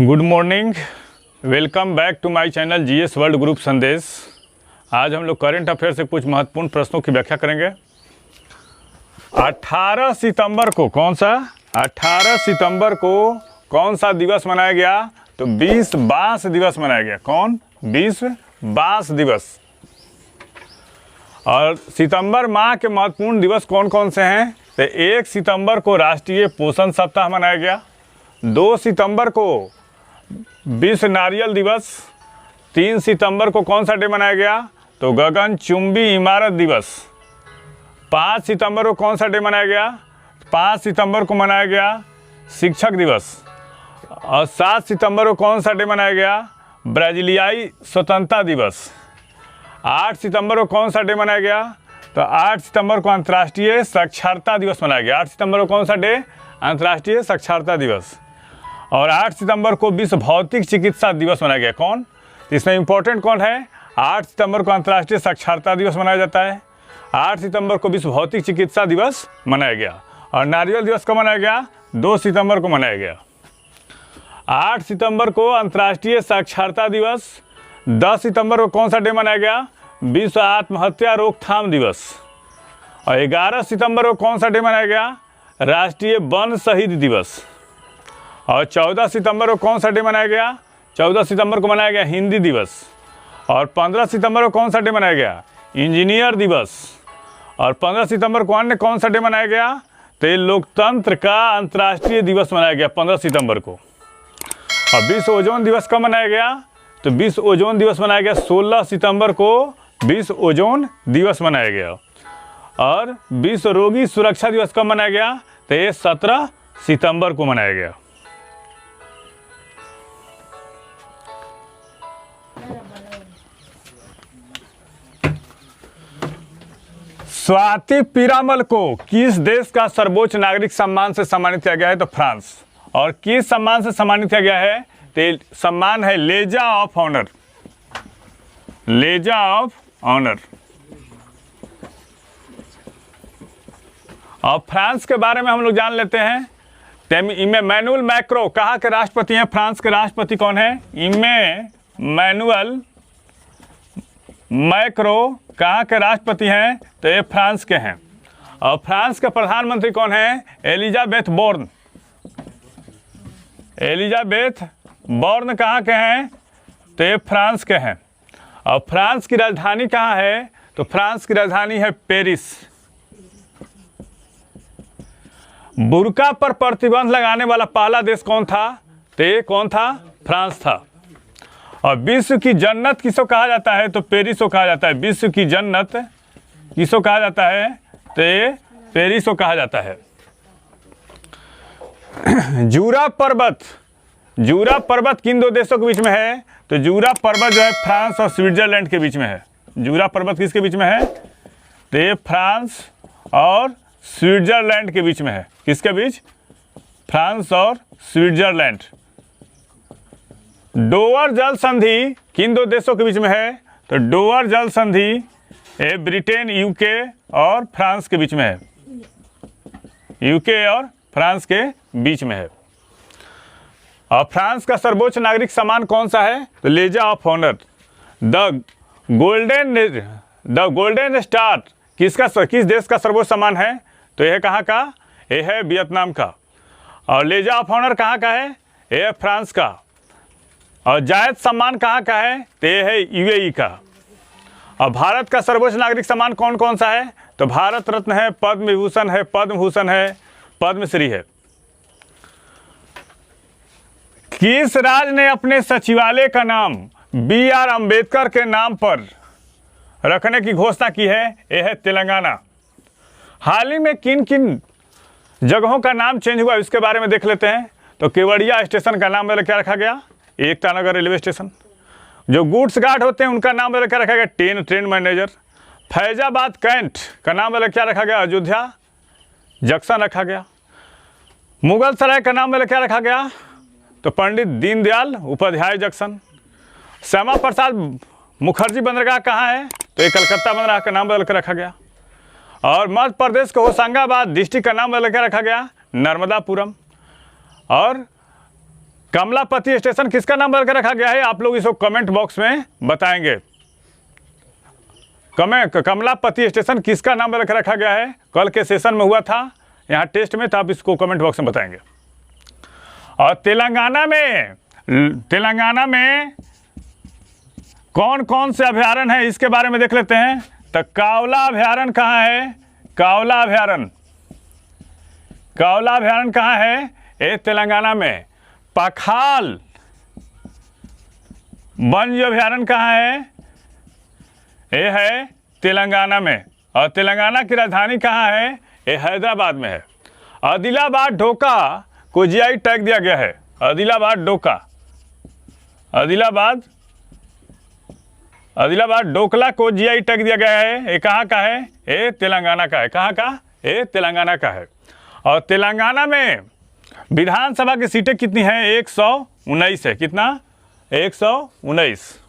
Good morning, welcome back to my channel GS world group Sandesh. आज हम लोग current affair से कुछ महत्वपूर्ण प्रश्नों की व्याख्या करेंगे। 18 सितंबर को कौन सा दिवस मनाया गया? तो विश्व बांस दिवस मनाया गया। कौन? विश्व बांस दिवस। और सितंबर माह के महत्वपूर्ण दिवस कौन कौन से हैं? तो 1 सितंबर को राष्ट्रीय पोषण सप्ताह मनाया गया। 2 सितंबर को विश्व नारियल दिवस। 3 सितंबर को कौन सा डे मनाया गया? तो गगनचुंबी इमारत दिवस। 5 सितंबर को कौन सा डे मनाया गया? 5 सितंबर को मनाया गया शिक्षक दिवस। और 7 सितंबर को कौन सा डे मनाया गया? ब्राज़ीलियाई स्वतंत्रता दिवस। 8 सितंबर को कौन सा डे मनाया गया? तो 8 सितंबर को अंतर्राष्ट्रीय साक्षरता दिवस मनाया गया। 8 सितंबर को कौन सा डे? अंतर्राष्ट्रीय साक्षरता दिवस। और 8 सितंबर को विश्व भौतिक चिकित्सा दिवस मनाया गया। कौन? इसमें इंपॉर्टेंट कौन है? 8 सितंबर को अंतर्राष्ट्रीय साक्षरता दिवस मनाया जाता है। 8 सितंबर को विश्व भौतिक चिकित्सा दिवस मनाया गया। और नारियल दिवस कब मनाया गया? 2 सितंबर को मनाया गया। 8 सितंबर को अंतर्राष्ट्रीय साक्षरता दिवस। 10 सितंबर को कौन सा डे मनाया गया? विश्व आत्महत्या रोकथाम दिवस। और 11 सितंबर को कौन सा डे मनाया गया? राष्ट्रीय वन शहीद दिवस। और 14 सितंबर को कौन सा डे मनाया गया? 14 सितंबर को मनाया गया हिंदी दिवस। और 15 सितंबर को कौन सा डे मनाया गया? इंजीनियर दिवस। और 15 सितंबर को अन्य कौन सा डे मनाया गया? तो ये लोकतंत्र का अंतर्राष्ट्रीय दिवस मनाया गया 15 सितंबर को। और विश्व ओजोन दिवस कब मनाया गया? तो विश्व ओजोन दिवस मनाया गया 16 सितंबर को विश्व ओजोन दिवस मनाया गया। और विश्व रोगी सुरक्षा दिवस कब मनाया गया? तो ये 17 सितंबर को मनाया गया। स्वाति पीरामल को किस देश का सर्वोच्च नागरिक सम्मान से सम्मानित किया गया है? तो फ्रांस। और किस सम्मान से सम्मानित किया गया है? तो सम्मान है लेजा ऑफ ऑनर। लेजा ऑफ ऑनर। और फ्रांस के बारे में हम लोग जान लेते हैं। इमैनुअल मैक्रो कहाँ के राष्ट्रपति हैं? फ्रांस के राष्ट्रपति कौन है? इमैनुअल मैक्रो कहाँ के राष्ट्रपति हैं? तो ये फ्रांस के हैं। और फ्रांस के प्रधानमंत्री कौन है? Elisabeth Borne. एलिजाबेथ बोर्न कहाँ के हैं? तो ये फ्रांस के हैं। और फ्रांस की राजधानी कहाँ है? तो फ्रांस की राजधानी है पेरिस। बुर्का पर प्रतिबंध लगाने वाला पहला देश कौन था? तो ये कौन था? फ्रांस था। और विश्व की जन्नत किसको कहा जाता है? तो पेरिस को कहा जाता है। विश्व की जन्नत किसको कहा जाता है? तो ये पेरिस को कहा जाता है। जूरा पर्वत किन 2 देशों के बीच में है? तो जूरा पर्वत जो है फ्रांस और स्विट्जरलैंड के बीच में है। जूरा पर्वत किसके बीच में है? तो ये फ्रांस और स्विट्जरलैंड के बीच में है। किसके बीच? फ्रांस और स्विट्जरलैंड। डोवर जल संधि किन 2 देशों के बीच में है? तो डोवर जल संधि ये ब्रिटेन, यूके और फ्रांस के बीच में है। यूके और फ्रांस के बीच में है। और फ्रांस का सर्वोच्च नागरिक सम्मान कौन सा है? तो legion of honour. The golden star किस देश का सर्वोच्च सम्मान है? तो यह कहाँ का? यह है वियतनाम का। और लेजा ऑफ ऑनर कहाँ का है? यह है फ्रांस का। और जायद सम्मान कहाँ का है? तो यह है यूएई का। और भारत का सर्वोच्च नागरिक सम्मान कौन कौन सा है? तो भारत रत्न है, पद्म विभूषण है, पद्म भूषण है, पद्मश्री है। किस राज्य ने अपने सचिवालय का नाम BR अम्बेडकर के नाम पर रखने की घोषणा की है? यह है तेलंगाना। हाल ही में किन किन जगहों का नाम चेंज हुआ इसके बारे में देख लेते हैं। तो केवड़िया स्टेशन का नाम बदल क्या रखा गया? Ekta Nagar railway station. जो गुड्स गार्ड होते हैं उनका नाम बदल क्या रखा गया? Train manager. फैजाबाद कैंट का नाम बदल क्या रखा गया? अयोध्या जंक्शन रखा गया। मुगल सराय का नाम बदल क्या रखा गया? तो पंडित दीनदयाल उपाध्याय जंक्शन। श्यामा प्रसाद मुखर्जी बंदरगाह कहाँ है? तो ये कलकत्ता बंदरगाह का नाम बदल कर रखा गया। और मध्य प्रदेश के होशंगाबाद डिस्ट्रिक्ट का नाम बदल कर रखा गया? नर्मदापुरम। और कमलापति स्टेशन किसका नाम रख रखा गया है? आप लोग इसको कमेंट बॉक्स में बताएंगे। कमलापति स्टेशन किसका नाम रख रखा गया है? कल के सेशन में हुआ था, यहाँ टेस्ट में, तो आप इसको कमेंट बॉक्स में बताएंगे। और तेलंगाना में कौन कौन से अभयारण्य है इसके बारे में देख लेते हैं। तो कावला अभयारण्य कहाँ है? कावला अभयारण्य कहाँ है? ये तेलंगाना में। पखाल वन्य अभयारण्य कहाँ है? ये है तेलंगाना में। और तेलंगाना की राजधानी कहाँ है? ये हैदराबाद में है। आदिलाबाद ढोका को जीआई टैग दिया गया है। आदिलाबाद ढोकला को जीआई टैग दिया गया है। ये कहाँ का है? ये तेलंगाना का है। कहाँ का? ये तेलंगाना का है। और तेलंगाना में विधानसभा की सीटें कितनी हैं? 119 है। कितना? 119।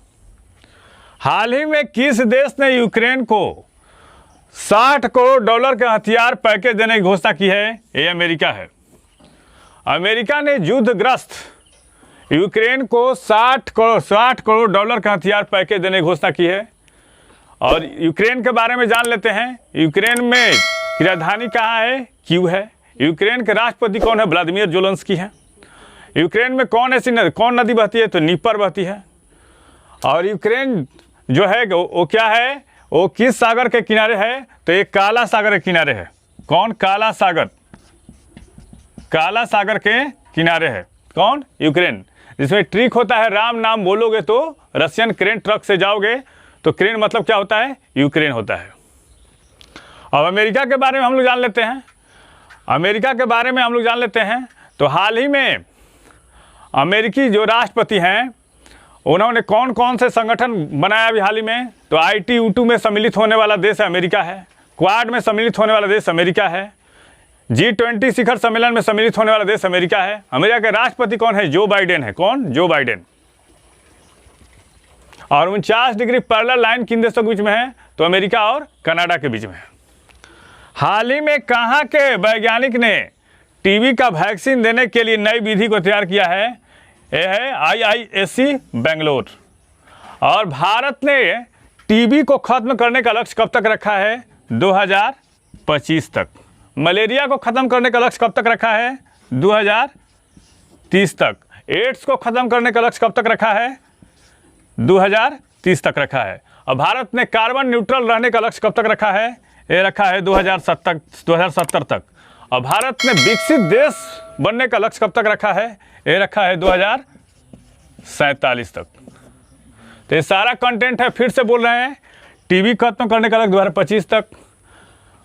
हाल ही में किस देश ने यूक्रेन को $60 करोड़ के हथियार पैकेज देने की घोषणा की है? ये अमेरिका है। अमेरिका ने युद्धग्रस्त यूक्रेन को $60 करोड़ का हथियार पैकेज देने की घोषणा की है। और यूक्रेन के बारे में जान लेते हैं। यूक्रेन में की राजधानी कहाँ है? कीव है। यूक्रेन के राष्ट्रपति कौन है? व्लादिमीर ज़ेलेंस्की है। यूक्रेन में कौन नदी बहती है? तो नीपर बहती है। और यूक्रेन जो है वो क्या है? वो किस सागर के किनारे है? तो ये काला सागर के किनारे है। कौन? काला सागर के किनारे है। कौन? यूक्रेन। जिसमें ट्रिक होता है, राम नाम बोलोगे तो रशियन क्रेन ट्रक से जाओगे तो क्रेन मतलब क्या होता है? यूक्रेन होता है। अब अमेरिका के बारे में हम लोग जान लेते हैं। तो हाल ही में अमेरिकी जो राष्ट्रपति हैं उन्होंने कौन कौन से संगठन बनाया अभी हाल ही में? तो ITU में सम्मिलित होने वाला देश अमेरिका है। क्वाड में सम्मिलित होने वाला देश अमेरिका है। G20 शिखर सम्मेलन में सम्मिलित होने वाला देश अमेरिका है। अमेरिका के राष्ट्रपति कौन है? जो बाइडेन है। कौन? Joe Biden. और 49 डिग्री पैरेलल लाइन किन देशों के बीच में है? तो अमेरिका और कनाडा के बीच में है। हाल ही में कहाँ के वैज्ञानिक ने टीबी का वैक्सीन देने के लिए नई विधि को तैयार किया है? यह है IISc बेंगलोर। और भारत ने टीबी को खत्म करने का लक्ष्य कब तक रखा है? 2025 तक। मलेरिया को खत्म करने का लक्ष्य कब तक रखा है? 2030 तक। एड्स को खत्म करने का लक्ष्य कब तक रखा है? 2030 तक रखा है। और भारत ने कार्बन न्यूट्रल रहने का लक्ष्य कब तक रखा है? ये रखा है 2070 तक। और भारत ने विकसित देश बनने का लक्ष्य कब तक रखा है? ये रखा है 2047 तक। तो ये सारा कंटेंट है, फिर से बोल रहे हैं। टीबी खत्म करने का लक्ष्य 2025 तक,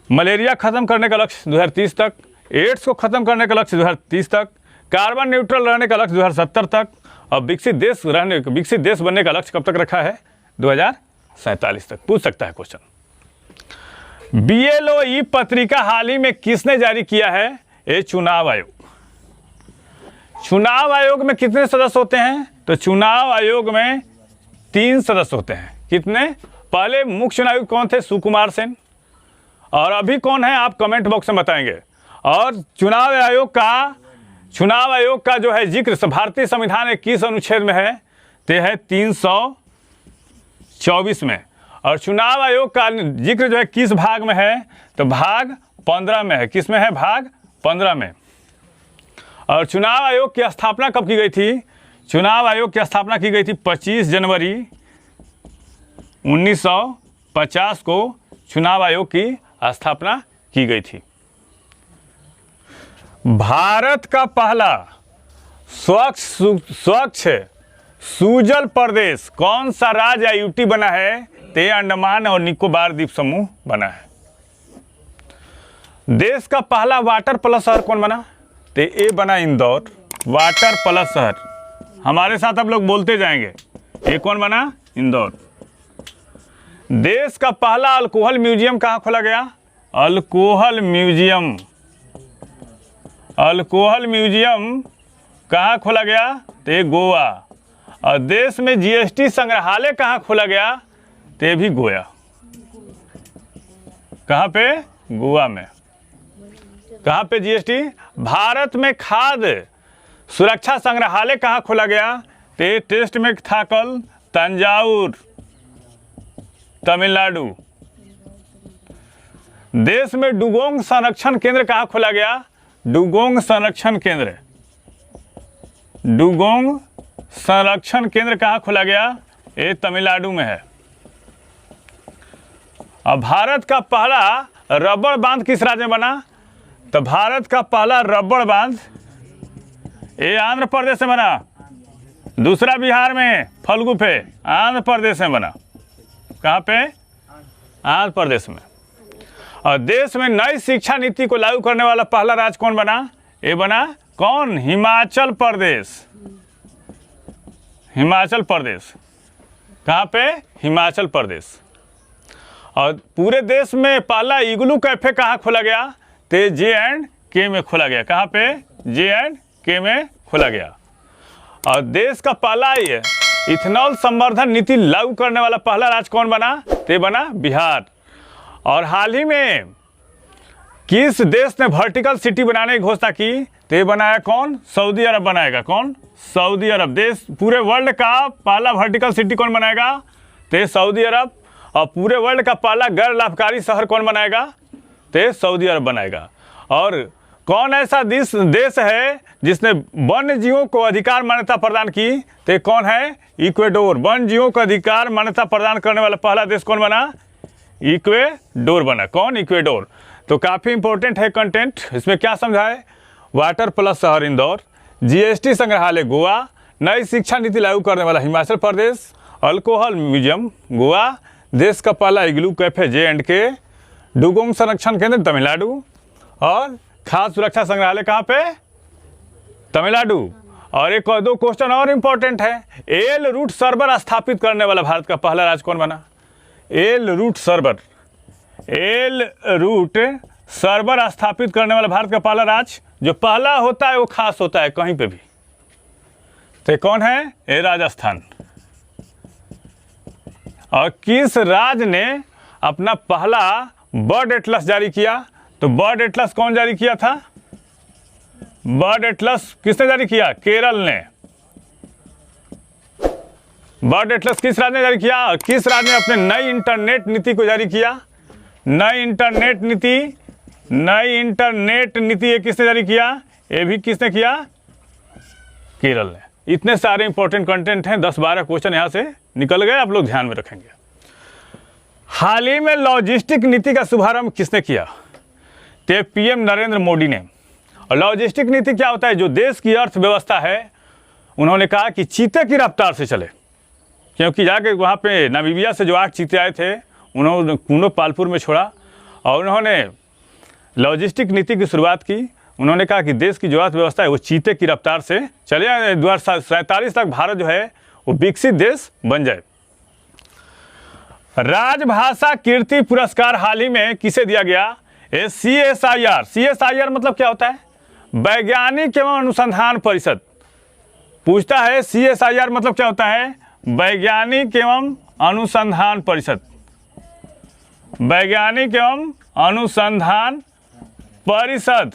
मलेरिया खत्म करने का लक्ष्य 2030 तक, एड्स को खत्म करने का लक्ष्य 2030 तक, कार्बन न्यूट्रल रहने का लक्ष्य 2070 तक, और विकसित देश बनने का लक्ष्य कब तक रखा है? 2047 तक। पूछ सकता है क्वेश्चन। BLOE पत्रिका हाल ही में किसने जारी किया है? ये चुनाव आयोग। चुनाव आयोग में कितने सदस्य होते हैं? तो चुनाव आयोग में 3 सदस्य होते हैं। कितने? पहले मुख्य चुनाव आयुक्त कौन थे? सुकुमार सेन। और अभी कौन है? आप कमेंट बॉक्स में बताएंगे। और चुनाव आयोग का जो है जिक्र भारतीय संविधान 21 अनुच्छेद में है, तो है 324 में। और चुनाव आयोग का जिक्र जो है किस भाग में है? तो भाग 15 में है। किस में है? भाग 15 में। और चुनाव आयोग की स्थापना कब की गई थी? चुनाव आयोग की स्थापना की गई थी 25 जनवरी 1950 को चुनाव आयोग की स्थापना की गई थी। भारत का पहला स्वच्छ सुजल प्रदेश कौन सा राज्य या यूटी बना है? तो अंडमान और निकोबार द्वीप समूह बना है। देश का पहला वाटर प्लस शहर कौन बना? तो ये बना इंदौर। वाटर प्लस शहर। हमारे साथ आप लोग बोलते जाएंगे। ये कौन बना? इंदौर। देश का पहला अल्कोहल म्यूजियम कहाँ खोला गया? अल्कोहल म्यूजियम कहाँ खोला गया? तो ये गोवा। और देश में GST संग्रहालय कहाँ खोला गया? तो ये भी गोवा। कहाँ पे? गोवा में। कहाँ पे GST? भारत में खाद्य सुरक्षा संग्रहालय कहाँ खोला गया? तो ये टेस्ट में था कल, तंजावुर, तमिलनाडु। देश में डुगोंग संरक्षण केंद्र कहाँ खोला गया? डुगोंग संरक्षण केंद्र, डुगोंग संरक्षण केंद्र कहाँ खोला गया? ये तमिलनाडु में है। अब भारत का पहला रबड़ बांध किस राज्य में बना? तो भारत का पहला रबड़ बांध ये आंध्र प्रदेश में बना, दूसरा बिहार में फल्गु पे, आंध्र प्रदेश में बना। कहाँ पे? आंध्र प्रदेश में। और देश में नई शिक्षा नीति को लागू करने वाला पहला राज्य कौन बना? ये बना कौन? हिमाचल प्रदेश। हिमाचल प्रदेश। कहाँ पे? हिमाचल प्रदेश। और पूरे देश में पहला इग्लू कैफे कहाँ खोला गया? तो J&K में खोला गया। कहाँ पे? J&K में खोला गया। और देश का पहला इथेनॉल संवर्धन नीति लागू करने वाला पहला राज्य कौन बना? तो बना बिहार। और हाल ही में किस देश ने वर्टिकल सिटी बनाने की घोषणा की? तो बनाया कौन? सऊदी अरब बनाएगा। कौन? सऊदी अरब। देश पूरे वर्ल्ड का पहला वर्टिकल सिटी कौन बनाएगा? तो सऊदी अरब। और पूरे वर्ल्ड का पहला गैर लाभकारी शहर कौन बनाएगा? तो सऊदी अरब बनाएगा। और कौन ऐसा देश है जिसने वन्य जीवों को अधिकार मान्यता प्रदान की? तो कौन है? इक्वेडोर। वन्य जीवों को अधिकार मान्यता प्रदान करने वाला पहला देश कौन बना? इक्वेडोर बना। कौन? इक्वेडोर। तो काफ़ी इंपॉर्टेंट है कंटेंट। इसमें क्या समझा है? वाटर प्लस शहर इंदौर, GST संग्रहालय गोवा, नई शिक्षा नीति लागू करने वाला हिमाचल प्रदेश, अल्कोहल म्यूजियम गोवा, देश का पहला इग्लू कैफे J&K, डुगोंग संरक्षण केंद्र तमिलनाडु, और खाद्य सुरक्षा संग्रहालय कहाँ पे? तमिलनाडु। और एक और दो क्वेश्चन और इम्पोर्टेंट है। एल रूट सर्वर स्थापित करने वाला भारत का पहला राज्य कौन बना? L root server. L root server स्थापित करने वाला भारत का पहला राज्य, जो पहला होता है वो खास होता है कहीं पे भी। तो कौन है? ये राजस्थान। और किस राज्य ने अपना पहला बर्ड एटलस जारी किया? तो बर्ड एटलस कौन जारी किया था? बर्ड एटलस किसने जारी किया? केरल ने। बर्ड एटलस किस राज्य ने जारी किया? और किस राज्य ने अपने नई इंटरनेट नीति को जारी किया? नई इंटरनेट नीति ये किसने जारी किया? ये भी किसने किया? केरल ने। इतने सारे इंपॉर्टेंट कंटेंट हैं, 10-12 क्वेश्चन यहाँ से निकल गए, आप लोग ध्यान में रखेंगे। हाल ही में लॉजिस्टिक नीति का शुभारंभ किसने किया? तो PM नरेंद्र मोदी ने। और लॉजिस्टिक नीति क्या होता है? जो देश की अर्थव्यवस्था है, उन्होंने कहा कि चीते की रफ्तार से चले, क्योंकि जाके वहाँ पे नामीबिया से जो 8 चीते आए थे उन्होंने कूनो पालपुर में छोड़ा, और उन्होंने लॉजिस्टिक नीति की शुरुआत की। उन्होंने कहा कि देश की जो अर्थव्यवस्था है वो चीते की रफ्तार से चले, 2047 तक भारत जो है वो विकसित देश बन जाए। राजभाषा कीर्ति पुरस्कार हाल ही में किसे दिया गया? CSIR। CSIR मतलब क्या होता है? वैज्ञानिक एवं अनुसंधान परिषद। पूछता है CSIR मतलब क्या होता है? वैज्ञानिक एवं अनुसंधान परिषद। वैज्ञानिक एवं अनुसंधान परिषद।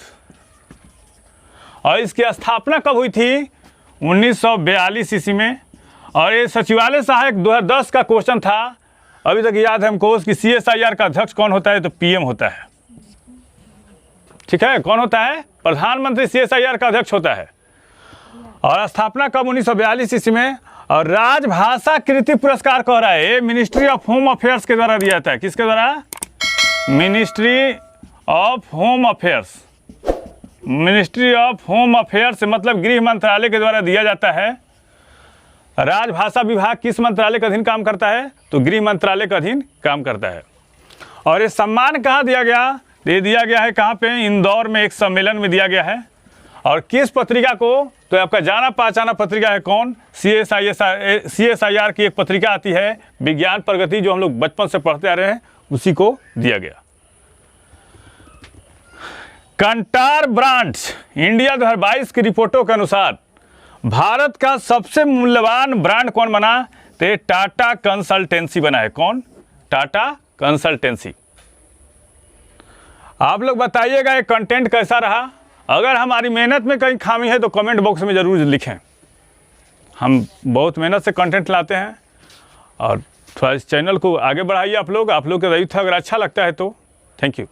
और इसकी स्थापना कब हुई थी? 1942 ईस्वी में। और ये सचिवालय सहायक 2010 का क्वेश्चन था, अभी तक याद है हमको। उसकी CSIR का अध्यक्ष कौन होता है? तो PM होता है। ठीक है, कौन होता है? प्रधानमंत्री CSIR का अध्यक्ष होता है। और स्थापना कब? 1942 ईस्वी में। और राजभाषा कीर्ति पुरस्कार कह रहा है, ये मिनिस्ट्री ऑफ होम अफेयर्स के द्वारा दिया जाता है। किसके द्वारा? Ministry of home affairs. Ministry of home affairs मतलब गृह मंत्रालय के द्वारा दिया जाता है। राजभाषा विभाग किस मंत्रालय के अधीन काम करता है? तो गृह मंत्रालय के अधीन काम करता है। और ये सम्मान कहाँ दिया गया? ये दिया गया है कहाँ पे? इंदौर में एक सम्मेलन में दिया गया है। और किस पत्रिका को? तो आपका जाना पहचाना पत्रिका है कौन? CSIR की एक पत्रिका आती है विज्ञान प्रगति, जो हम लोग बचपन से पढ़ते आ रहे हैं, उसी को दिया गया। कंटार ब्रांड्स इंडिया 2022 की रिपोर्टों के अनुसार भारत का सबसे मूल्यवान ब्रांड कौन बना? तो टाटा कंसल्टेंसी बना है। कौन? टाटा कंसल्टेंसी। आप लोग बताइएगा ये कंटेंट कैसा रहा, अगर हमारी मेहनत में कहीं खामी है तो कमेंट बॉक्स में ज़रूर लिखें। हम बहुत मेहनत से कंटेंट लाते हैं और थोड़ा इस चैनल को आगे बढ़ाइए आप लोग के रही था। अगर अच्छा लगता है तो थैंक यू।